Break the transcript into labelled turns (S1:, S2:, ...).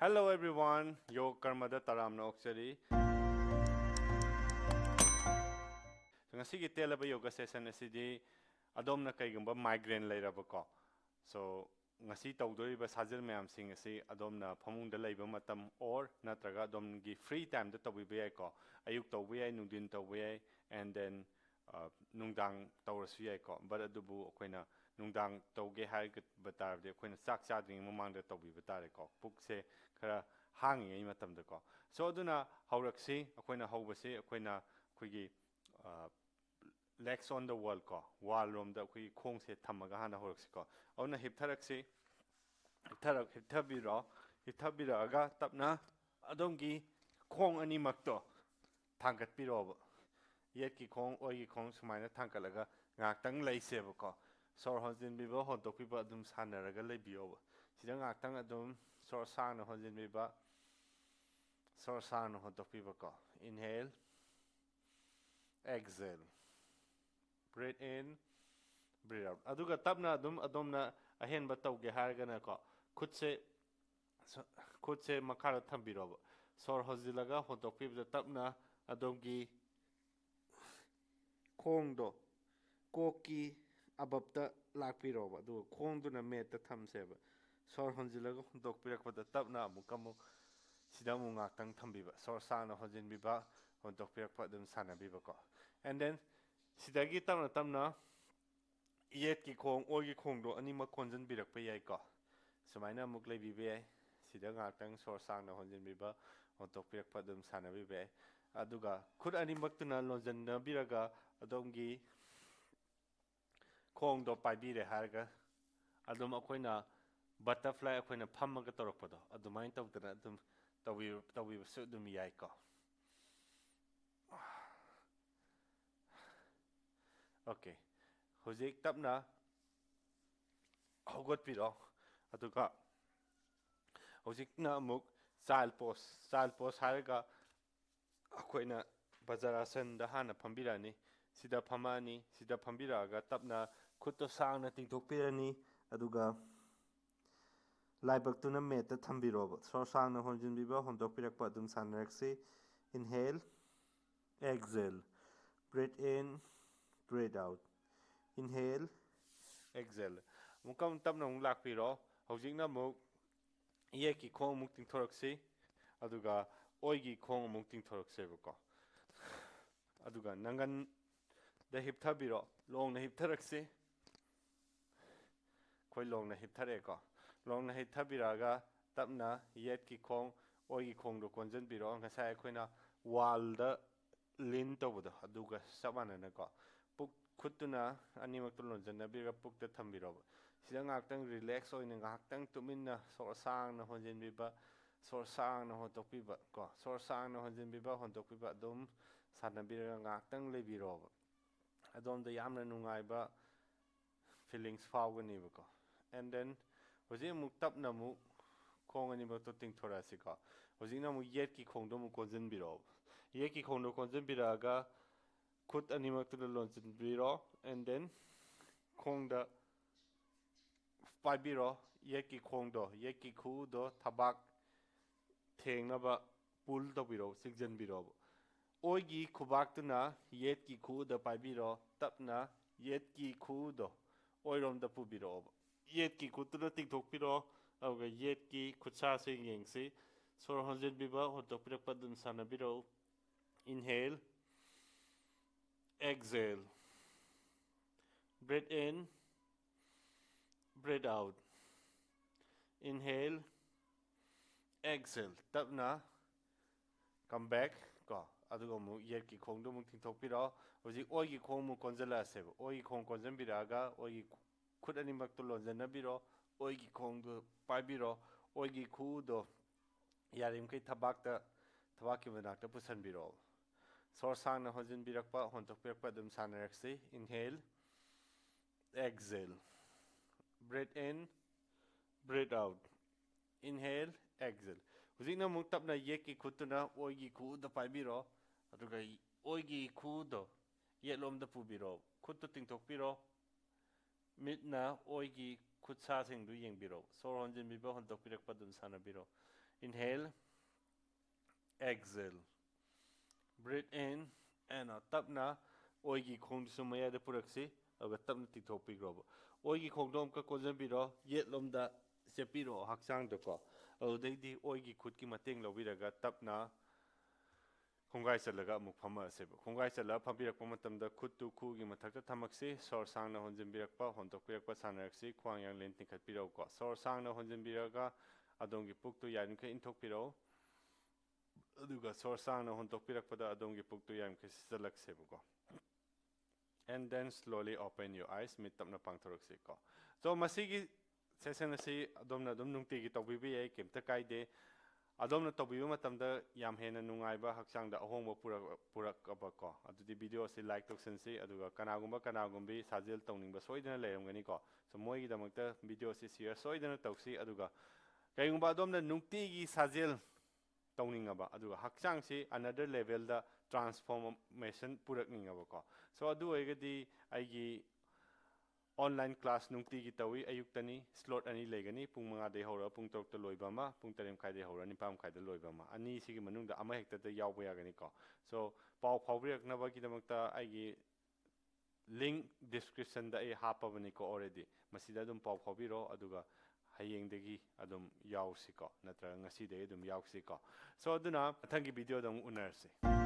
S1: Hello everyone, Yog Karmada Taramna Oksari. So ngasigi telaba yoga session asidi adomna kaygumba migraine lairaba ko. So ngasi tawdoriba sajal mayam sing asi adomna phamungda leiba matam or natraga adomgi free time da tawiba yai ko. Ayuk tawba yai, nungdin tawba yai, and then nungdang tawrasu yai ko. But adubu akoina nungdang tawge haigat batarde akoina sak chadring mamangda tawiba tare ko. Pukse khara hangi ai matamda ko. So aduna hawraksi akoina hawbase akoina kuigi legs on the wall ko wall room da kui khong se thamaga hana horaksi ko auna hiptharaksi hipthabira aga tapna adongi khong ani makto thangat piroba yet ki khong oi ki khong sumaina thangkalaga ngaktang leiseba ko sor honjin biba hontok biba adum sanaraga lebiyoba sida ngaktang adum sor sang na honjin biba sor sang na hontok biba ko inhale exhale breathe in breathe out aduga tapna adomna ahenba tawge hargana ko khutse makara thambiroba sor hojilaga hotokpibda tapna adomgi khongdo koki abapta lakpiroba du khongduna meta thamseba sor hojilaga hotokpirakpada tapna amukamu sidamu ngaktang thambiba sor sangna hojinbiba hotokpirakpa dum sanabiba ko and then sidagi tamna yet ki khong ogi khongdo anima konjan birakpa yai ko sumaina muk leibi yai sida ngaktang sor sangna honjin biba hontok pirakpa dum sanabi be aduga khud animaktuna lonjan na biraga adongi khongdo paibire harga adum akoina butterfly akoina phammaga torokpado adumain tawdana adum tawi su dum yai ko okay hojik tapna hogot piro aduga hojikna amuk child pose harga akoina bazarasan da hana phambirani sida phamani sida phambiraga tapna khutto sangna tingthokpirani aduga laibaktuna meta thambiroba sor sangna honjinbiba hondokpirakpa adum sanaraksi inhale exhale breathe in breathe out inhale exhale mukam tapna mung lakpiro hojikna muk yeki khong muk tingthoraksi aduga oigi khong muk tingthorakseba ko aduga nangan da hipthabiro long na hiptharaksi khoi long na hipthare ko long na hipthabiraga tapna yeki khong oigi khong do konjan biro ngasai khoina wall da lin tawdo aduga sabana na ko puk khutuna animak tulon janabira pukta thambiro sida ngaktang relax oina ngaktang tuminna sor sang na honjin biba sor sang na hotokpiba ko sor sang na honjin biba hotokpiba dum sanabira ngaktang lebiro adom da yamna nungaiba feelings fawgani ba ko and then hoji muktap na mu khong ani ba to ting thorasi ko hoji na mu yet ki khong do mu konjin biro yet ki khong do konjin biraga khut animak to lonjin biro and then khong da paibiro yeki khongdo yeki khu do thabak thengnaba pul do biro sigjan biro oigi khubak tuna yetki khu da paibiro tapna yetki khu do oirom da pubiro yetki khu tuna tikthok piro awga yetki khutsa se yengsi sor honjen biba hotok pirak padun sanabiro inhale exhale breathe in breathe out inhale exhale tapna come back ko adugo mu yetki khongdo mu tingthokpiro hoji oigi khong mu konjala sebo oigi khong konjambiraga oigi khut ani makto lonjanabiro oigi khongdo paibiro oigi khu do yarim kai thabaki manakta pusanbiro sor sangna hojin birakpa hontokpirakpa dum sanaraksi inhale exhale breathe in breathe out inhale exhale hujina muk tapna yeki khutuna oigi khu da paibiro aduga oigi khu do yelom da pubiro khutto tingthokpiro mitna oigi khutsa singdu yengbiro sor honjin biba hontokpirakpa dum sanabiro inhale exhale breathe in and tapna oigi khong sumaya de puraksi aga tapna tikthok pigrobo oigi khongdom ka konjambiro yetlomda sepiro hakchang de ko audai oigi khut ki mateng lobiraga tapna khongai chalaga amuk phama aseba khongai chala phambirak pamatamda khuttu khu gi mathakta thamaksi sor sangna honjambirakpa hontokpirakpa sanaraksi khwang yang len tikhatpiro ko sor sangna honjambiraga adongi puktu yainka inthokpiro aduga sor sangna hontokpirakpada adongi puktu yainka sijalak ko and then slowly open your eyes mitapna pangthoroksi ko so masigi session asi adomna adom nungti gi tawbibi ai kemta kaide adomna tawbiba matamda yam hena nungaiba hakchangda ahongba purakaba ko adudi video si like toksensi aduga kanagumbi sajel tawningba soidana leramgani ko so moi gi damakta video si share soidana tawsi aduga kaigumba adomna nungti gi sajel tawningaba aduga hakchang si another level da transformation purakningaba ko so adu egadi aigi online class nungti gi tawi ayuktani slot ani legani pung 5 dei hora pung 3 ta loiba ma pung 3 khai dei hora ni pam khai da loiba ma ani sigi manungda ama hekta da yawba yagani ko so paw phawriak na ba gi damakta aigi link description da ai hapabani ko already masida dum paw phawbiro aduga hayeng degi adum yawsi ko natra ngasi de adum yawsi ko so aduna thangi video dum unarsi